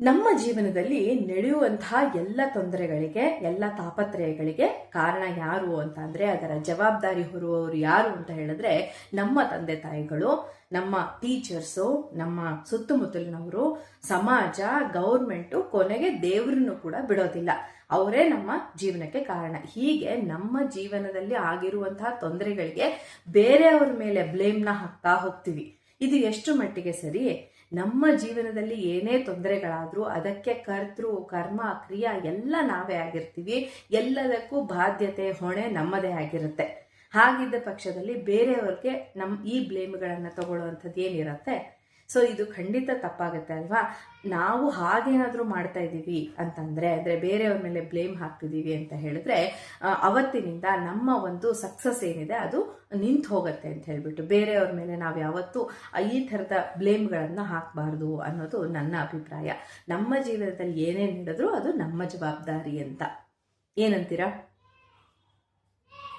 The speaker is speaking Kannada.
ನಮ್ಮ ಜೀವನದಲ್ಲಿ ನಡೆಯುವಂತಹ ಎಲ್ಲ ತೊಂದರೆಗಳಿಗೆ, ಎಲ್ಲ ತಾಪತ್ರಯಗಳಿಗೆ ಕಾರಣ ಯಾರು ಅಂತ ಅಂದ್ರೆ, ಅದರ ಜವಾಬ್ದಾರಿ ಹೊರುವವರು ಯಾರು ಅಂತ ಹೇಳಿದ್ರೆ ನಮ್ಮ ತಂದೆ ತಾಯಿಗಳು, ನಮ್ಮ ಟೀಚರ್ಸು, ನಮ್ಮ ಸುತ್ತಮುತ್ತಲಿನವರು, ಸಮಾಜ, ಗೌರ್ಮೆಂಟು, ಕೊನೆಗೆ ದೇವ್ರನ್ನು ಕೂಡ ಬಿಡೋದಿಲ್ಲ. ಅವರೇ ನಮ್ಮ ಜೀವನಕ್ಕೆ ಕಾರಣ. ಹೀಗೆ ನಮ್ಮ ಜೀವನದಲ್ಲಿ ಆಗಿರುವಂತಹ ತೊಂದರೆಗಳಿಗೆ ಬೇರೆಯವ್ರ ಮೇಲೆ ಬ್ಲೇಮ್ನ ಹಾಕ್ತಾ ಹೋಗ್ತೀವಿ. ಇದು ಎಷ್ಟು ಮಟ್ಟಿಗೆ ಸರಿ? ನಮ್ಮ ಜೀವನದಲ್ಲಿ ಏನೇ ತೊಂದರೆಗಳಾದ್ರೂ ಅದಕ್ಕೆ ಕರ್ತೃ, ಕರ್ಮ, ಕ್ರಿಯಾ ಎಲ್ಲ ನಾವೇ ಆಗಿರ್ತೀವಿ. ಎಲ್ಲದಕ್ಕೂ ಬಾಧ್ಯತೆ, ಹೊಣೆ ನಮ್ಮದೇ ಆಗಿರುತ್ತೆ. ಹಾಗಿದ್ದ ಪಕ್ಷದಲ್ಲಿ ಬೇರೆಯವ್ರಿಗೆ ಈ ಬ್ಲೇಮ್ಗಳನ್ನು ತಗೊಳ್ಳೋವಂಥದ್ದು ಏನಿರುತ್ತೆ? ಸೊ ಇದು ಖಂಡಿತ ತಪ್ಪಾಗುತ್ತೆ ಅಲ್ವಾ? ನಾವು ಹಾಗೇನಾದರೂ ಮಾಡ್ತಾ ಇದ್ದೀವಿ ಅಂತಂದ್ರೆ, ಅಂದರೆ ಬೇರೆಯವ್ರ ಮೇಲೆ ಬ್ಲೇಮ್ ಹಾಕ್ತಿದ್ದೀವಿ ಅಂತ ಹೇಳಿದ್ರೆ, ಅವತ್ತಿನಿಂದ ನಮ್ಮ ಒಂದು ಸಕ್ಸಸ್ ಏನಿದೆ ಅದು ನಿಂತು ಹೋಗುತ್ತೆ ಅಂತ ಹೇಳ್ಬಿಟ್ಟು, ಬೇರೆಯವ್ರ ಮೇಲೆ ನಾವು ಯಾವತ್ತೂ ಈ ಥರದ ಬ್ಲೇಮ್ಗಳನ್ನು ಹಾಕಬಾರ್ದು ಅನ್ನೋದು ನನ್ನ ಅಭಿಪ್ರಾಯ. ನಮ್ಮ ಜೀವನದಲ್ಲಿ ಏನೇ ನಡೆದ್ರೂ ಅದು ನಮ್ಮ ಜವಾಬ್ದಾರಿ ಅಂತ. ಏನಂತೀರಾ?